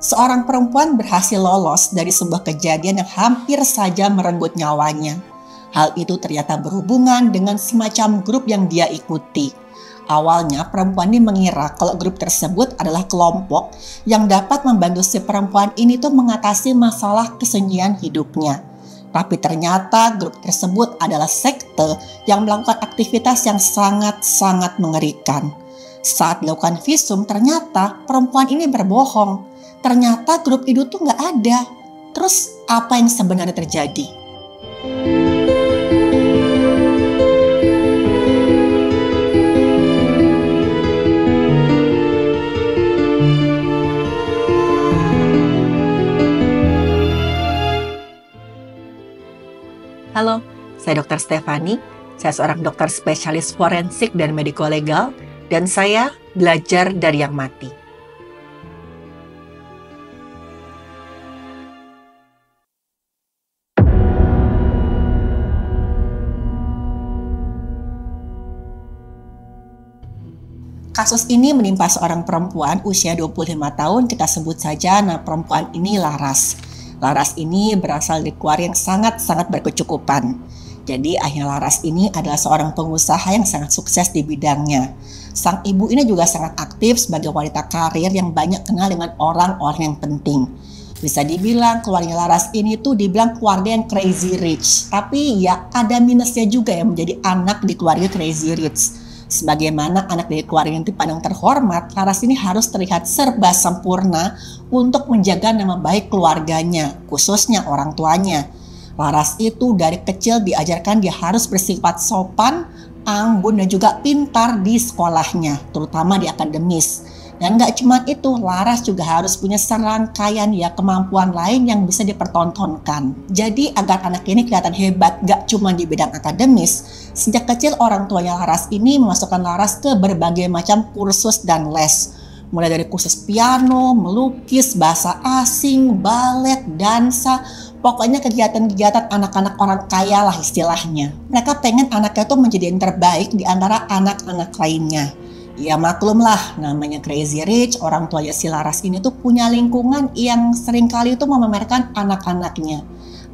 Seorang perempuan berhasil lolos dari sebuah kejadian yang hampir saja merenggut nyawanya. Hal itu ternyata berhubungan dengan semacam grup yang dia ikuti. Awalnya perempuan ini mengira kalau grup tersebut adalah kelompok yang dapat membantu si perempuan ini tuh mengatasi masalah kesunyian hidupnya. Tapi ternyata grup tersebut adalah sekte yang melakukan aktivitas yang sangat-sangat mengerikan. Saat dilakukan visum, ternyata perempuan ini berbohong. Ternyata grup itu tuh nggak ada. Terus apa yang sebenarnya terjadi? Halo, saya Dr. Stefani. Saya seorang dokter spesialis forensik dan mediko-legal, dan saya belajar dari yang mati. Kasus ini menimpa seorang perempuan usia 25 tahun, kita sebut saja perempuan ini Laras. Laras ini berasal dari keluarga yang sangat-sangat berkecukupan. Jadi ayah Laras ini adalah seorang pengusaha yang sangat sukses di bidangnya. Sang ibu ini juga sangat aktif sebagai wanita karir yang banyak kenal dengan orang-orang yang penting. Bisa dibilang keluarga Laras ini tuh dibilang keluarga yang crazy rich. Tapi ya ada minusnya juga yang menjadi anak di keluarga crazy rich. Sebagaimana anak dari keluarga yang dipandang terhormat, Laras ini harus terlihat serba sempurna untuk menjaga nama baik keluarganya, khususnya orang tuanya. Laras itu dari kecil diajarkan dia harus bersifat sopan, anggun, dan juga pintar di sekolahnya, terutama di akademis. Dan gak cuma itu, Laras juga harus punya serangkaian kemampuan lain yang bisa dipertontonkan. Jadi agar anak ini kelihatan hebat gak cuma di bidang akademis, sejak kecil orang tuanya Laras ini memasukkan Laras ke berbagai macam kursus dan les. Mulai dari kursus piano, melukis, bahasa asing, balet, dansa, pokoknya kegiatan-kegiatan anak-anak orang kaya lah istilahnya. Mereka pengen anaknya tuh menjadi yang terbaik di antara anak-anak lainnya. Ya maklum lah, namanya crazy rich, orang tuanya si Laras ini tuh punya lingkungan yang seringkali itu memamerkan anak-anaknya.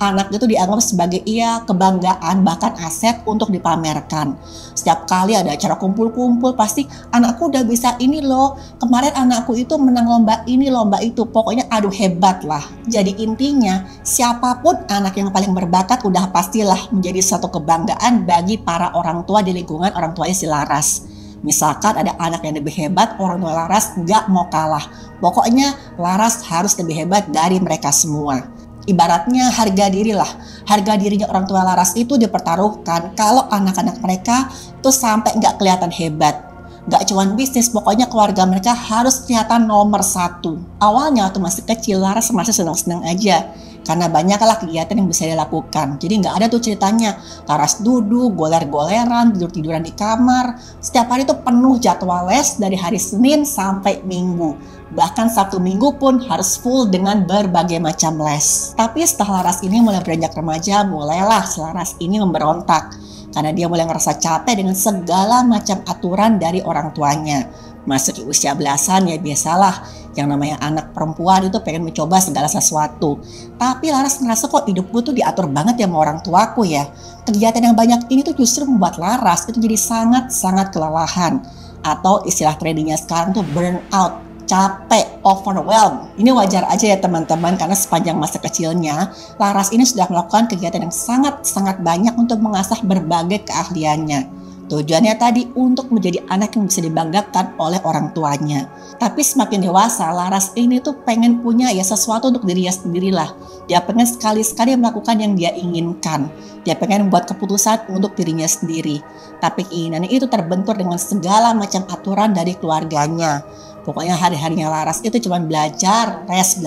Anak itu dianggap sebagai kebanggaan, bahkan aset untuk dipamerkan. Setiap kali ada acara kumpul-kumpul, pasti anakku udah bisa ini loh, kemarin anakku itu menang lomba ini, lomba itu, pokoknya aduh hebat lah. Jadi intinya, siapapun anak yang paling berbakat udah pastilah menjadi suatu kebanggaan bagi para orang tua di lingkungan orang tuanya si Laras. Misalkan ada anak yang lebih hebat, orang tua Laras gak mau kalah. Pokoknya Laras harus lebih hebat dari mereka semua. Ibaratnya harga diri lah. Harga dirinya orang tua Laras itu dipertaruhkan kalau anak-anak mereka tuh sampai gak kelihatan hebat. Gak cuma bisnis, pokoknya keluarga mereka harus kelihatan nomor satu. Awalnya waktu masih kecil, Laras masih senang-senang aja. Karena banyaklah kegiatan yang bisa dilakukan. Jadi nggak ada tuh ceritanya Laras duduk, goler-goleran, tidur-tiduran di kamar. Setiap hari tuh penuh jadwal les dari hari Senin sampai Minggu. Bahkan Sabtu Minggu pun harus full dengan berbagai macam les. Tapi setelah Laras ini mulai beranjak remaja, mulailah Laras ini memberontak. Karena dia mulai ngerasa capek dengan segala macam aturan dari orang tuanya. Masuk di usia belasan ya biasalah, yang namanya anak perempuan itu pengen mencoba segala sesuatu. Tapi Laras ngerasa kok hidupku tuh diatur banget ya sama orang tuaku ya. Kegiatan yang banyak ini tuh justru membuat Laras itu jadi sangat-sangat kelelahan. Atau istilah tradingnya sekarang tuh burn out, capek, overwhelmed. Ini wajar aja ya teman-teman, karena sepanjang masa kecilnya Laras ini sudah melakukan kegiatan yang sangat-sangat banyak untuk mengasah berbagai keahliannya. Tujuannya tadi untuk menjadi anak yang bisa dibanggakan oleh orang tuanya. Tapi semakin dewasa, Laras ini tuh pengen punya sesuatu untuk dirinya sendirilah. Dia pengen sekali-sekali melakukan yang dia inginkan. Dia pengen membuat keputusan untuk dirinya sendiri. Tapi keinginannya itu terbentur dengan segala macam aturan dari keluarganya. Pokoknya hari-harinya Laras itu cuma belajar, les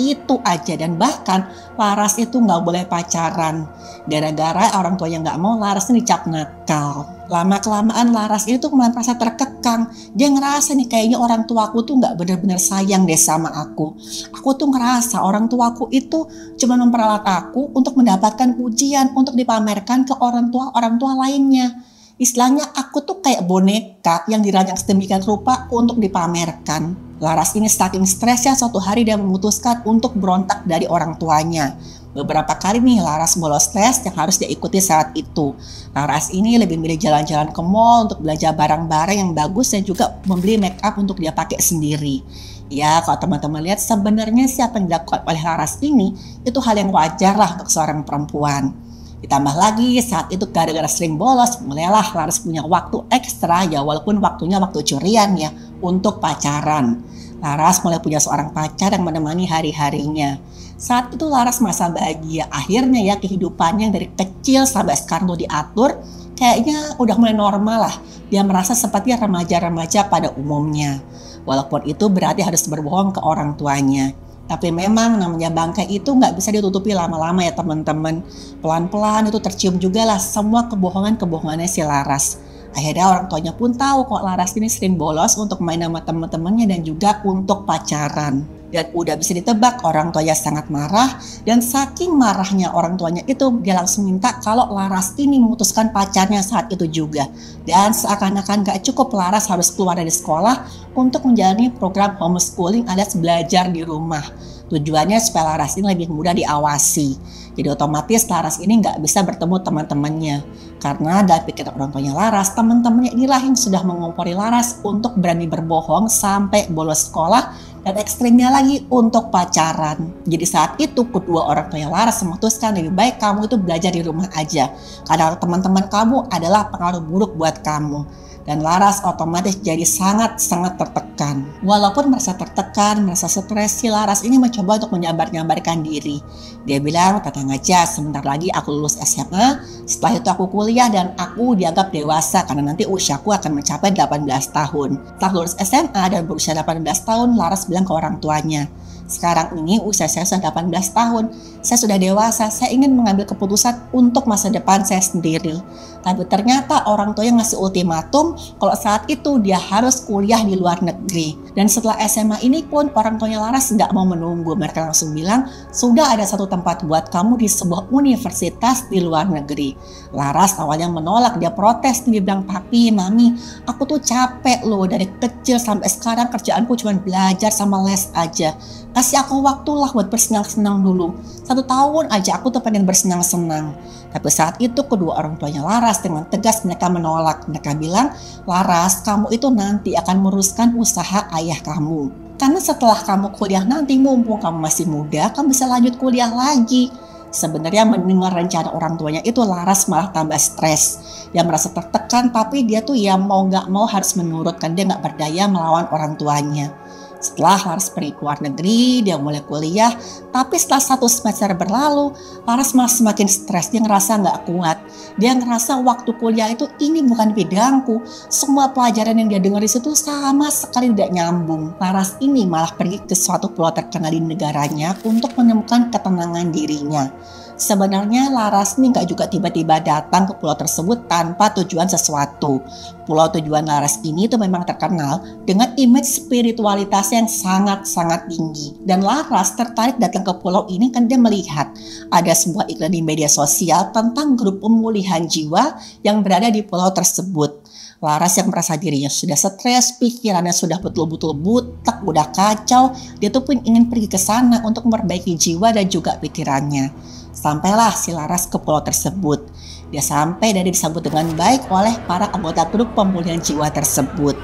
itu aja. Dan bahkan Laras itu nggak boleh pacaran. Gara-gara orang tuanya nggak mau, Laras ini dicap nakal. Lama-kelamaan Laras itu mulai merasa terkekang. Dia ngerasa nih kayaknya orang tuaku tuh nggak benar-benar sayang deh sama aku. Aku tuh ngerasa orang tuaku itu cuma memperalat aku untuk mendapatkan pujian, untuk dipamerkan ke orang tua lainnya. Istilahnya aku tuh kayak boneka yang dirancang sedemikian rupa untuk dipamerkan. Laras ini saking stresnya suatu hari dia memutuskan untuk berontak dari orang tuanya. Beberapa kali nih Laras bolos tes yang harus dia ikuti saat itu. Laras ini lebih milih jalan-jalan ke mall untuk belanja barang-barang yang bagus dan juga membeli make up untuk dia pakai sendiri. Ya, kalau teman-teman lihat sebenarnya siapa yang dilakukan oleh Laras ini itu hal yang wajar lah untuk seorang perempuan. Ditambah lagi saat itu gara-gara sering bolos, mulailah Laras punya waktu ekstra ya, walaupun waktunya waktu curian ya, untuk pacaran. Laras mulai punya seorang pacar yang menemani hari-harinya. Saat itu Laras merasa bahagia, akhirnya ya kehidupannya yang dari kecil sampai sekarang tuh diatur, kayaknya udah mulai normal lah. Dia merasa seperti remaja-remaja pada umumnya. Walaupun itu berarti harus berbohong ke orang tuanya. Tapi memang namanya bangkai itu nggak bisa ditutupi lama-lama ya teman-teman. Pelan-pelan itu tercium juga lah semua kebohongan-kebohongannya si Laras. Akhirnya orang tuanya pun tahu kok Laras ini sering bolos untuk main sama teman-temannya dan juga untuk pacaran. Dan udah bisa ditebak orang tuanya sangat marah, dan saking marahnya orang tuanya itu dia langsung minta kalau Laras ini memutuskan pacarnya saat itu juga. Dan seakan-akan gak cukup Laras harus keluar dari sekolah untuk menjalani program homeschooling alias belajar di rumah. Tujuannya supaya Laras ini lebih mudah diawasi. Jadi otomatis Laras ini nggak bisa bertemu teman-temannya. Karena dalam pikiran orang tuanya Laras, teman-temannya inilah yang sudah mengompori Laras untuk berani berbohong sampai bolos sekolah, dan ekstrimnya lagi untuk pacaran. Jadi saat itu kedua orang tuanya Laras memutuskan lebih baik kamu itu belajar di rumah aja. Karena teman-teman kamu adalah pengaruh buruk buat kamu. Dan Laras otomatis jadi sangat-sangat tertekan. Walaupun merasa tertekan, merasa stres, si Laras ini mencoba untuk menyabar-nyabarkan diri. Dia bilang, tenang aja, sebentar lagi aku lulus SMA, setelah itu aku kuliah dan aku dianggap dewasa karena nanti usiaku akan mencapai 18 tahun. Setelah lulus SMA dan berusia 18 tahun, Laras bilang ke orang tuanya, sekarang ini usia saya sudah 18 tahun, saya sudah dewasa, saya ingin mengambil keputusan untuk masa depan saya sendiri. Tapi ternyata orang tuanya ngasih ultimatum kalau saat itu dia harus kuliah di luar negeri. Dan setelah SMA ini pun orang tuanya Laras nggak mau menunggu, mereka langsung bilang, sudah ada satu tempat buat kamu di sebuah universitas di luar negeri. Laras awalnya menolak, dia protes, dia bilang, papi, mami, aku tuh capek loh, dari kecil sampai sekarang kerjaanku cuma belajar sama les aja. Kasih aku waktu lah buat bersenang-senang dulu. 1 tahun aja aku tuh pengen bersenang-senang. Tapi saat itu kedua orang tuanya Laras dengan tegas mereka menolak. Mereka bilang, Laras, kamu itu nanti akan meruskan usaha ayah kamu. Karena setelah kamu kuliah nanti, mumpung kamu masih muda, kamu bisa lanjut kuliah lagi. Sebenarnya mendengar rencana orang tuanya itu Laras malah tambah stres. Dia merasa tertekan, tapi dia tuh ya mau gak mau harus menurut, kan dia gak berdaya melawan orang tuanya. Setelah Laras pergi ke luar negeri, dia mulai kuliah. Tapi setelah 1 semester berlalu, Laras malah semakin stres. Dia ngerasa gak kuat. Dia ngerasa waktu kuliah itu ini bukan bidangku. Semua pelajaran yang dia dengar di situ sama sekali tidak nyambung. Laras ini malah pergi ke suatu pulau terkenal di negaranya untuk menemukan ketenangan dirinya. Sebenarnya Laras ini nggak juga tiba-tiba datang ke pulau tersebut tanpa tujuan sesuatu. Pulau tujuan Laras ini tuh memang terkenal dengan image spiritualitas yang sangat-sangat tinggi. Dan Laras tertarik datang ke pulau ini kan dia melihat ada sebuah iklan di media sosial tentang grup pemulihan jiwa yang berada di pulau tersebut. Laras yang merasa dirinya sudah stres, pikirannya sudah betul-betul butek, udah kacau, dia tuh pun ingin pergi ke sana untuk memperbaiki jiwa dan juga pikirannya. Sampailah si Laras ke pulau tersebut. Dia sampai dan disambut dengan baik oleh para anggota grup pemulihan jiwa tersebut.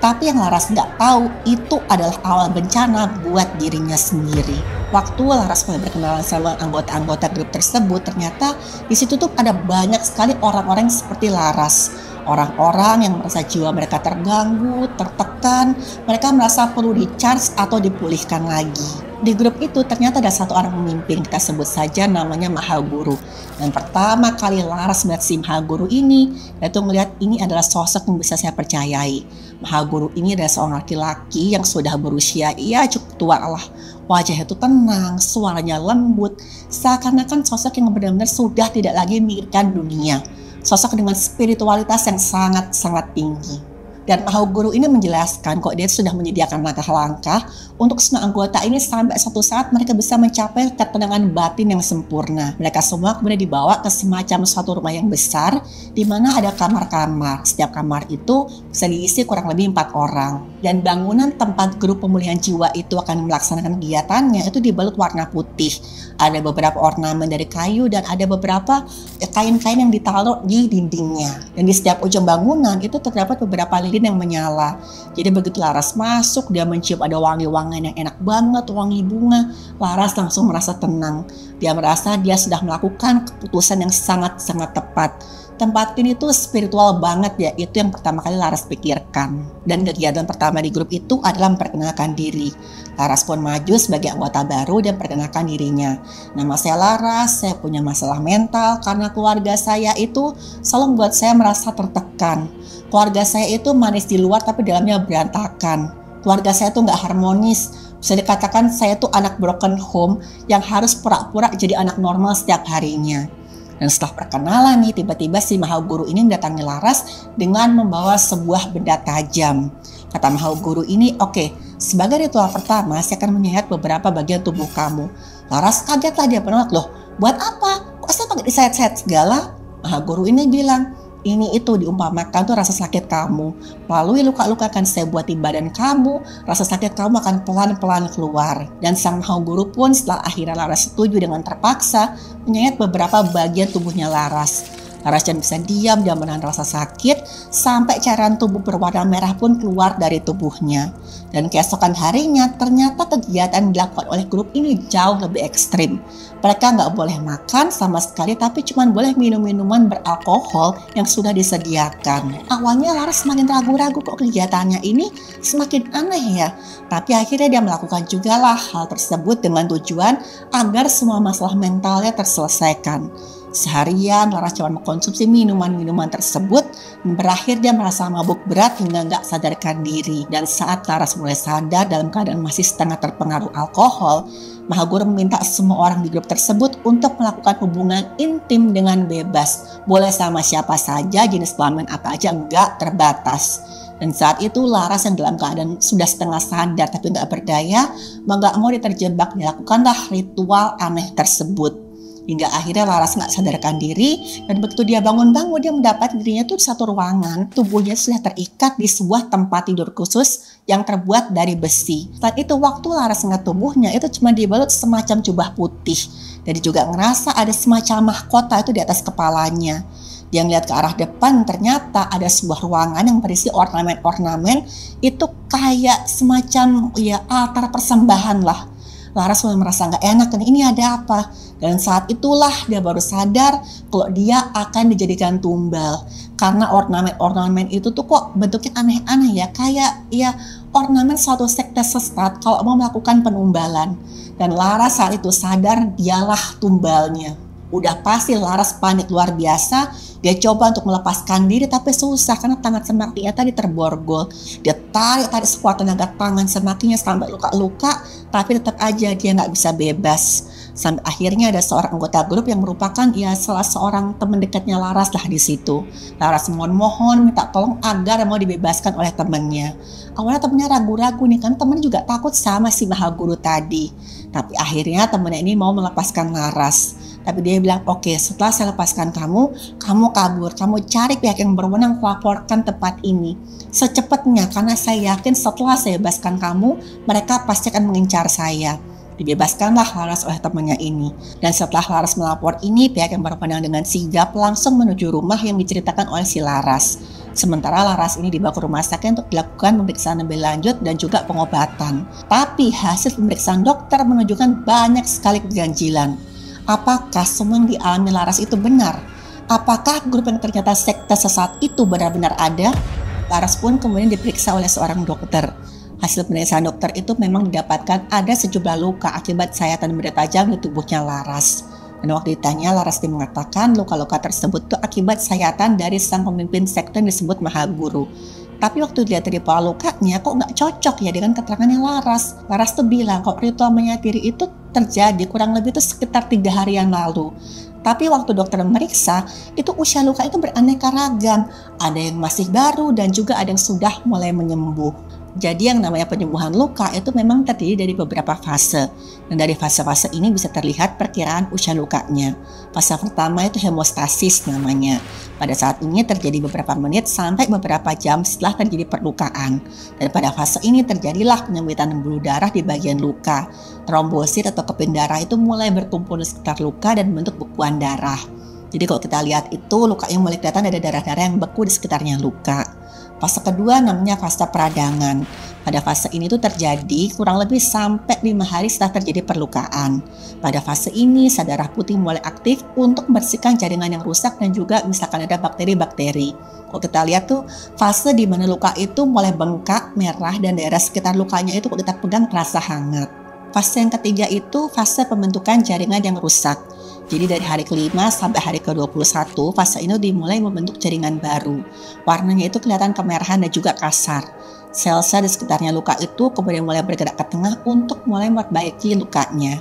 Tapi yang Laras nggak tahu itu adalah awal bencana buat dirinya sendiri. Waktu Laras mulai berkenalan sama anggota-anggota grup tersebut, ternyata di situ tuh ada banyak sekali orang-orang seperti Laras. Orang-orang yang merasa jiwa mereka terganggu, tertekan, mereka merasa perlu di-charge atau dipulihkan lagi. Di grup itu ternyata ada satu orang pemimpin, kita sebut saja namanya Mahaguru. Dan pertama kali Laras melihat si Mahaguru ini, yaitu melihat ini adalah sosok yang bisa saya percayai. Mahaguru ini adalah seorang laki-laki yang sudah berusia, ia cukup tua lah. Wajahnya itu tenang, suaranya lembut, seakan-akan sosok yang benar-benar sudah tidak lagi memikirkan dunia. Sosok dengan spiritualitas yang sangat-sangat tinggi. Dan Mahaguru ini menjelaskan kok dia sudah menyediakan langkah-langkah untuk semua anggota ini sampai suatu saat mereka bisa mencapai ketenangan batin yang sempurna. Mereka semua kemudian dibawa ke semacam suatu rumah yang besar di mana ada kamar-kamar. Setiap kamar itu bisa diisi kurang lebih 4 orang. Dan bangunan tempat grup pemulihan jiwa itu akan melaksanakan kegiatannya itu dibalut warna putih. Ada beberapa ornamen dari kayu dan ada beberapa kain-kain yang ditaruh di dindingnya. Dan di setiap ujung bangunan itu terdapat beberapa lilin yang menyala. Jadi begitu Laras masuk, dia mencium ada wangi-wangian yang enak banget, wangi bunga. Laras langsung merasa tenang. Dia merasa dia sudah melakukan keputusan yang sangat-sangat tepat. Tempat ini tuh spiritual banget ya, itu yang pertama kali Laras pikirkan. Dan kegiatan pertama di grup itu adalah memperkenalkan diri. Laras pun maju sebagai anggota baru dan perkenalkan dirinya. Nama saya Laras, saya punya masalah mental karena keluarga saya itu selalu membuat saya merasa tertekan. Keluarga saya itu manis di luar tapi dalamnya berantakan. Keluarga saya tuh nggak harmonis. Bisa dikatakan saya tuh anak broken home yang harus pura-pura jadi anak normal setiap harinya. Dan setelah perkenalan nih, tiba-tiba si Mahaguru ini mendatangi Laras dengan membawa sebuah benda tajam. Kata Mahaguru ini, oke, sebagai ritual pertama, saya akan menyayat beberapa bagian tubuh kamu. Laras kaget lah, dia menolak, loh, buat apa? Kok saya pakai disayat-sayat segala? Mahaguru ini bilang, ini itu diumpamakan tuh rasa sakit kamu. Melalui luka-luka akan saya buat di badan kamu, rasa sakit kamu akan pelan-pelan keluar. Dan sang Mahaguru pun setelah akhirnya Laras setuju dengan terpaksa, menyayat beberapa bagian tubuhnya Laras. Laras jangan bisa diam, dia menahan rasa sakit, sampai cairan tubuh berwarna merah pun keluar dari tubuhnya. Dan keesokan harinya, ternyata kegiatan dilakukan oleh grup ini jauh lebih ekstrim. Mereka nggak boleh makan sama sekali, tapi cuma boleh minum minuman beralkohol yang sudah disediakan. Awalnya Laras semakin ragu-ragu kok kegiatannya ini semakin aneh ya. Tapi akhirnya dia melakukan juga lah hal tersebut dengan tujuan agar semua masalah mentalnya terselesaikan. Seharian Laras cuma mengkonsumsi minuman-minuman tersebut dan berakhir dia merasa mabuk berat hingga nggak sadarkan diri. Dan saat Laras mulai sadar dalam keadaan masih setengah terpengaruh alkohol, Mahaguru meminta semua orang di grup tersebut untuk melakukan hubungan intim dengan bebas. Boleh sama siapa saja, jenis kelamin apa aja, nggak terbatas. Dan saat itu Laras yang dalam keadaan sudah setengah sadar tapi nggak berdaya, nggak mau diterjebak, dilakukanlah ritual aneh tersebut. Hingga akhirnya Laras nggak sadarkan diri, dan begitu dia bangun-bangun, dia mendapat dirinya tuh di satu ruangan. Tubuhnya sudah terikat di sebuah tempat tidur khusus yang terbuat dari besi. Saat itu waktu Laras ngeliat tubuhnya itu cuma dibalut semacam jubah putih. Dan dia juga ngerasa ada semacam mahkota itu di atas kepalanya. Dia ngeliat ke arah depan, ternyata ada sebuah ruangan yang berisi ornamen-ornamen itu kayak semacam ya altar persembahan lah. Laras mulai merasa nggak enak, dan ini ada apa? Dan saat itulah dia baru sadar kalau dia akan dijadikan tumbal. Karena ornamen-ornamen itu tuh kok bentuknya aneh-aneh ya. Kayak ya ornamen suatu sekte sesat kalau mau melakukan penumbalan. Dan Laras saat itu sadar dialah tumbalnya. Udah pasti Laras panik luar biasa. Dia coba untuk melepaskan diri tapi susah karena tangan semakinya tadi terborgol. Dia tarik sekuat tenaga tangan semakinya sampai luka-luka, tapi tetap aja dia nggak bisa bebas. Sampai akhirnya ada seorang anggota grup yang merupakan ya salah seorang teman dekatnya Laras lah di situ. Laras mohon minta tolong agar mau dibebaskan oleh temannya. Awalnya temannya ragu-ragu nih, kan temannya juga takut sama si Mahaguru tadi. Tapi akhirnya temannya ini mau melepaskan Laras. Tapi dia bilang, oke, setelah saya lepaskan kamu kabur, kamu cari pihak yang berwenang melaporkan tempat ini secepatnya, karena saya yakin setelah saya bebaskan kamu, mereka pasti akan mengincar saya. Dibebaskanlah Laras oleh temannya ini. Dan setelah Laras melapor ini, pihak yang berwenang dengan sigap langsung menuju rumah yang diceritakan oleh si Laras. Sementara Laras ini dibawa ke rumah sakit untuk dilakukan pemeriksaan lebih lanjut dan juga pengobatan. Tapi hasil pemeriksaan dokter menunjukkan banyak sekali keganjilan. Apakah semua yang dialami Laras itu benar? Apakah grup yang ternyata sekte sesat itu benar-benar ada? Laras pun kemudian diperiksa oleh seorang dokter. Hasil pemeriksaan dokter itu memang didapatkan ada sejumlah luka akibat sayatan benda tajam di tubuhnya Laras. Dan waktu ditanya, Laras mengatakan luka-luka tersebut itu akibat sayatan dari sang pemimpin sekte yang disebut Mahaguru. Tapi waktu dilihat dari pola lukanya kok nggak cocok ya dengan keterangannya Laras. Laras tuh bilang kok ritual menyatiri itu terjadi kurang lebih itu sekitar 3 hari yang lalu. Tapi waktu dokter memeriksa, itu usia luka itu beraneka ragam. Ada yang masih baru dan juga ada yang sudah mulai menyembuh. Jadi yang namanya penyembuhan luka itu memang terdiri dari beberapa fase. Dan dari fase-fase ini bisa terlihat perkiraan usia lukanya. Fase pertama itu hemostasis namanya. Pada saat ini terjadi beberapa menit sampai beberapa jam setelah terjadi perlukaan. Dan pada fase ini terjadilah penyempitan pembuluh darah di bagian luka. Trombosit atau keping darah itu mulai bertumpul di sekitar luka dan membentuk bekuan darah. Jadi kalau kita lihat itu luka yang mulai kelihatan ada darah-darah yang beku di sekitarnya luka. Fase kedua namanya fase peradangan. Pada fase ini tuh terjadi kurang lebih sampai 5 hari setelah terjadi perlukaan. Pada fase ini sel darah putih mulai aktif untuk membersihkan jaringan yang rusak dan juga misalkan ada bakteri-bakteri. Kalau kita lihat tuh fase di mana luka itu mulai bengkak, merah dan daerah sekitar lukanya itu kalau kita pegang terasa hangat. Fase yang ketiga itu fase pembentukan jaringan yang rusak. Jadi dari hari ke-5 sampai hari ke-21 fase ini dimulai membentuk jaringan baru. Warnanya itu kelihatan kemerahan dan juga kasar. Sel-sel di sekitarnya luka itu kemudian mulai bergerak ke tengah untuk mulai memperbaiki lukanya.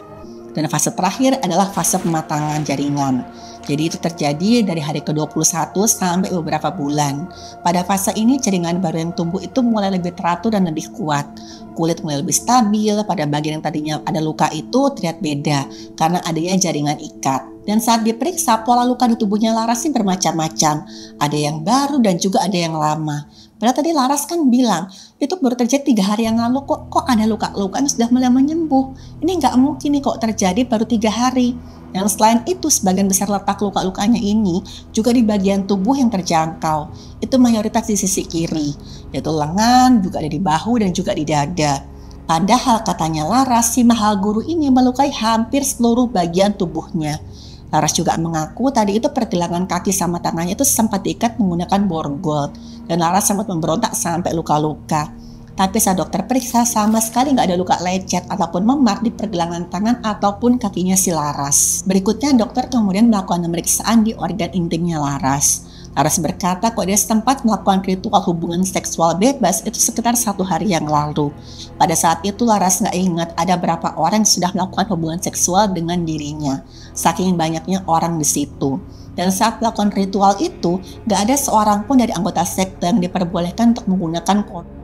Dan fase terakhir adalah fase pematangan jaringan. Jadi itu terjadi dari hari ke-21 sampai beberapa bulan. Pada fase ini jaringan baru yang tumbuh itu mulai lebih teratur dan lebih kuat. Kulit mulai lebih stabil, pada bagian yang tadinya ada luka itu terlihat beda karena adanya jaringan ikat. Dan saat diperiksa, pola luka di tubuhnya Laras ini bermacam-macam. Ada yang baru dan juga ada yang lama. Padahal tadi Laras kan bilang, itu baru terjadi 3 hari yang lalu, kok ada luka-luka yang sudah mulai menyembuh. Ini nggak mungkin nih kok terjadi baru 3 hari. Yang selain itu, sebagian besar letak luka-lukanya ini juga di bagian tubuh yang terjangkau. Itu mayoritas di sisi kiri, yaitu lengan, juga ada di bahu dan juga di dada. Padahal katanya Laras, si mahal guru ini melukai hampir seluruh bagian tubuhnya. Laras juga mengaku tadi itu pergelangan kaki sama tangannya itu sempat diikat menggunakan borgol. Dan Laras sempat memberontak sampai luka-luka. Tapi saat dokter periksa sama sekali nggak ada luka lecet ataupun memar di pergelangan tangan ataupun kakinya si Laras. Berikutnya dokter kemudian melakukan pemeriksaan di organ intimnya Laras. Laras berkata kok dia sempat melakukan ritual hubungan seksual bebas itu sekitar 1 hari yang lalu. Pada saat itu Laras nggak ingat ada berapa orang yang sudah melakukan hubungan seksual dengan dirinya. Saking banyaknya orang di situ. Dan saat melakukan ritual itu, nggak ada seorang pun dari anggota sekte yang diperbolehkan untuk menggunakan kondom.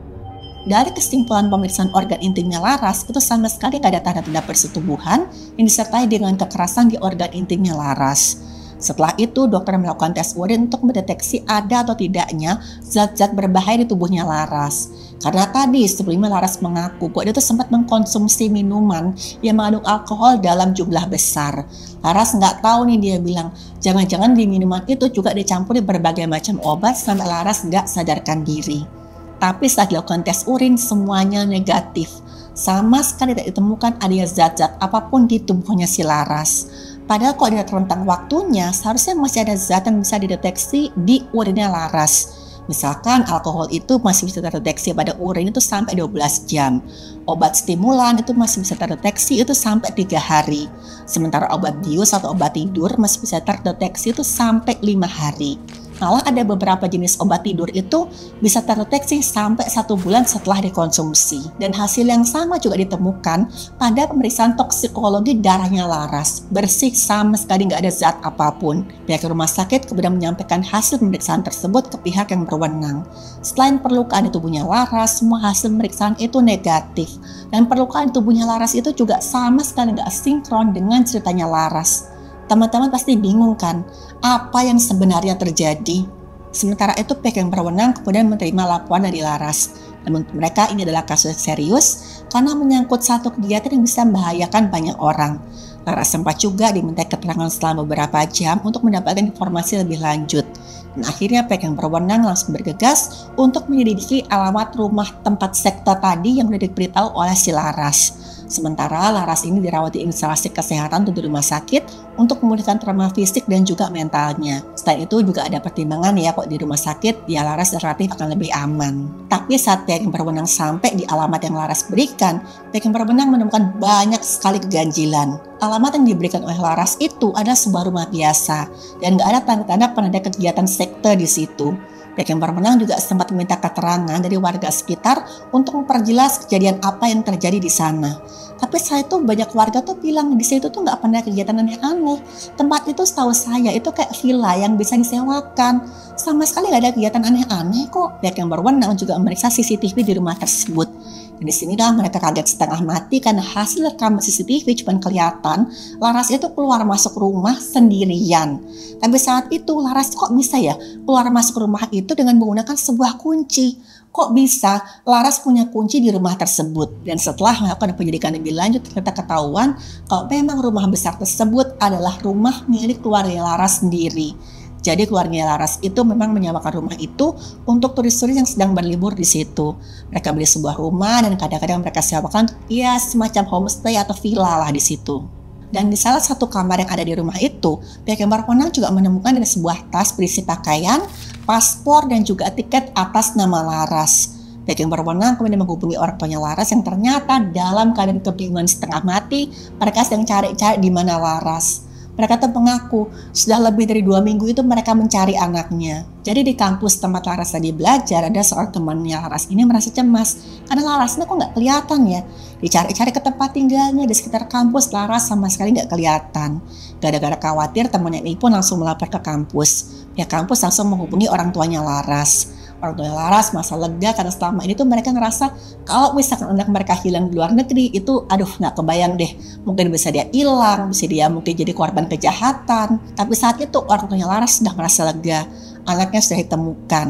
Dari kesimpulan pemeriksaan organ intimnya Laras, itu sama sekali nggak ada tanda-tanda persetubuhan yang disertai dengan kekerasan di organ intimnya Laras. Setelah itu, dokter melakukan tes urin untuk mendeteksi ada atau tidaknya zat-zat berbahaya di tubuhnya Laras. Karena tadi sebelumnya Laras mengaku bahwa dia tuh sempat mengkonsumsi minuman yang mengandung alkohol dalam jumlah besar. Laras nggak tahu nih, dia bilang, jangan-jangan di minuman itu juga dicampuri berbagai macam obat sampai Laras nggak sadarkan diri. Tapi saat dilakukan tes urin semuanya negatif. Sama sekali tidak ditemukan adanya zat-zat apapun di tubuhnya si Laras. Padahal kalau dilihat rentang waktunya seharusnya masih ada zat yang bisa dideteksi di urinnya Laras. Misalkan alkohol itu masih bisa terdeteksi pada urin itu sampai 12 jam. Obat stimulan itu masih bisa terdeteksi itu sampai 3 hari. Sementara obat bius atau obat tidur masih bisa terdeteksi itu sampai 5 hari. Malah ada beberapa jenis obat tidur itu bisa terdeteksi sampai 1 bulan setelah dikonsumsi. Dan hasil yang sama juga ditemukan pada pemeriksaan toksikologi darahnya Laras. Bersih, sama sekali nggak ada zat apapun. Pihak rumah sakit kemudian menyampaikan hasil pemeriksaan tersebut ke pihak yang berwenang. Selain perlukaan di tubuhnya Laras, semua hasil pemeriksaan itu negatif. Dan perlukaan di tubuhnya Laras itu juga sama sekali nggak sinkron dengan ceritanya Laras. Teman-teman pasti bingung kan, apa yang sebenarnya terjadi? Sementara itu pihak yang berwenang kemudian menerima laporan dari Laras. Namun mereka ini adalah kasus serius karena menyangkut satu kegiatan yang bisa membahayakan banyak orang. Laras sempat juga diminta keterangan selama beberapa jam untuk mendapatkan informasi lebih lanjut. Dan akhirnya pihak yang berwenang langsung bergegas untuk menyelidiki alamat rumah tempat sekte tadi yang sudah diberitahu oleh si Laras. Sementara Laras ini dirawat di instalasi kesehatan di rumah sakit untuk memulihkan trauma fisik dan juga mentalnya. Selain itu juga ada pertimbangan ya kok di rumah sakit ya Laras relatif akan lebih aman. Tapi saat pihak yang berwenang sampai di alamat yang Laras berikan, pihak yang berwenang menemukan banyak sekali keganjilan. Alamat yang diberikan oleh Laras itu adalah sebuah rumah biasa dan gak ada tanda-tanda penanda kegiatan sekte di situ. Pihak yang berwenang juga sempat meminta keterangan dari warga sekitar untuk memperjelas kejadian apa yang terjadi di sana. Tapi setelah itu banyak warga tuh bilang di situ tuh nggak pernah kegiatan aneh-aneh. Tempat itu setahu saya itu kayak villa yang bisa disewakan. Sama sekali nggak ada kegiatan aneh-aneh kok. Pihak yang berwenang juga memeriksa CCTV di rumah tersebut. Dan di sinilah mereka kaget setengah mati karena hasil rekaman CCTV cuma kelihatan Laras itu keluar masuk rumah sendirian. Tapi saat itu Laras kok bisa ya keluar masuk rumah itu dengan menggunakan sebuah kunci. Kok bisa Laras punya kunci di rumah tersebut? Dan setelah melakukan penyelidikan lebih lanjut ternyata ketahuan kalau memang rumah besar tersebut adalah rumah milik keluarga Laras sendiri. Jadi keluarga Laras itu memang menyewakan rumah itu untuk turis-turis yang sedang berlibur di situ. Mereka beli sebuah rumah dan kadang-kadang mereka sewakan ya semacam homestay atau villa lah di situ. Dan di salah satu kamar yang ada di rumah itu, pihak yang berwenang juga menemukan ada sebuah tas berisi pakaian, paspor dan juga tiket atas nama Laras. Pihak yang berwenang kemudian menghubungi orang tuanya Laras yang ternyata dalam keadaan kebingungan setengah mati, mereka sedang cari-cari di mana Laras. Mereka tuh mengaku sudah lebih dari 2 minggu itu mereka mencari anaknya. Jadi di kampus tempat Laras tadi belajar ada seorang temannya Laras ini merasa cemas karena Larasnya kok nggak kelihatan ya. Dicari-cari ke tempat tinggalnya di sekitar kampus Laras sama sekali nggak kelihatan. Gara-gara khawatir temannya ini pun langsung melapor ke kampus. Pihak kampus langsung menghubungi orang tuanya Laras. Orang tua Laras merasa lega karena selama ini tuh mereka ngerasa kalau misalkan anak mereka hilang di luar negeri itu aduh nggak kebayang deh, mungkin bisa dia hilang, bisa dia mungkin jadi korban kejahatan. Tapi saat itu orang tuanya Laras sudah merasa lega, anaknya sudah ditemukan.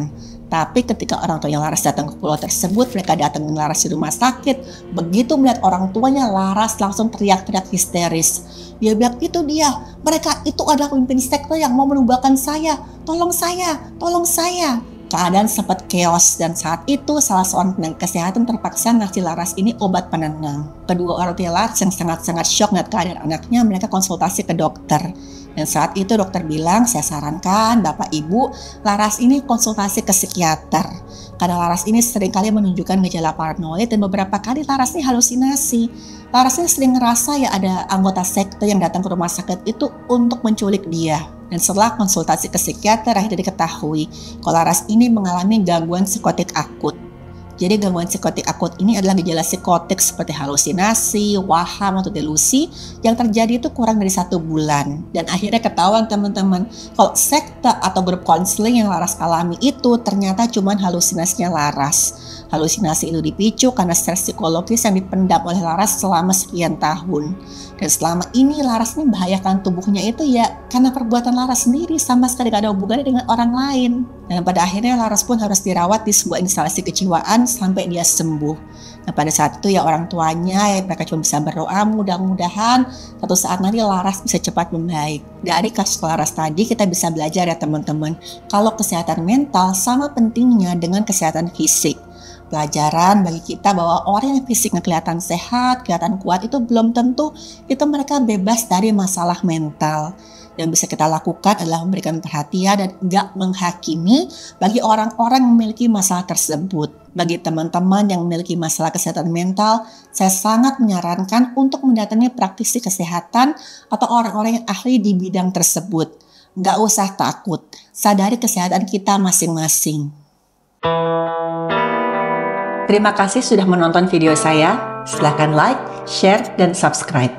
Tapi ketika orang tuanya Laras datang ke pulau tersebut, mereka datangin Laras di rumah sakit. Begitu melihat orang tuanya, Laras langsung teriak-teriak histeris. Dia bilang itu dia, mereka itu adalah pemimpin sekte yang mau menumbangkan saya. Tolong saya, tolong saya. Keadaan sempat chaos dan saat itu salah seorang tenaga kesehatan terpaksa ngasih Laras ini obat penenang. Kedua orang tua Laras yang sangat-sangat shock melihat keadaan anaknya, mereka konsultasi ke dokter. Dan saat itu dokter bilang, saya sarankan Bapak Ibu Laras ini konsultasi ke psikiater. Karena Laras ini seringkali menunjukkan gejala paranoid dan beberapa kali Laras ini halusinasi. Laras ini sering ngerasa ya ada anggota sekte yang datang ke rumah sakit itu untuk menculik dia. Dan setelah konsultasi ke psikiater akhirnya diketahui kalau Laras ini mengalami gangguan psikotik akut. Jadi gangguan psikotik akut ini adalah gejala psikotik seperti halusinasi, waham atau delusi yang terjadi itu kurang dari 1 bulan. Dan akhirnya ketahuan teman-teman kalau sekte atau grup konseling yang Laras alami itu ternyata cuma halusinasinya Laras. Halusinasi itu dipicu karena stres psikologis yang dipendam oleh Laras selama sekian tahun. Dan selama ini Laras ini membahayakan tubuhnya itu ya karena perbuatan Laras sendiri, sama sekali gak ada hubungannya dengan orang lain. Dan pada akhirnya Laras pun harus dirawat di sebuah instalasi kejiwaan sampai dia sembuh. Nah pada saat itu ya orang tuanya ya mereka cuma bisa berdoa mudah-mudahan suatu saat nanti Laras bisa cepat membaik. Dari kasus Laras tadi kita bisa belajar ya teman-teman, kalau kesehatan mental sama pentingnya dengan kesehatan fisik. Pelajaran bagi kita bahwa orang yang fisiknya kelihatan sehat, kelihatan kuat itu belum tentu itu mereka bebas dari masalah mental. Yang bisa kita lakukan adalah memberikan perhatian dan enggak menghakimi bagi orang-orang yang memiliki masalah tersebut. Bagi teman-teman yang memiliki masalah kesehatan mental, saya sangat menyarankan untuk mendatangi praktisi kesehatan atau orang-orang yang ahli di bidang tersebut. Enggak usah takut, sadari kesehatan kita masing-masing. Terima kasih sudah menonton video saya. Silahkan like, share, dan subscribe.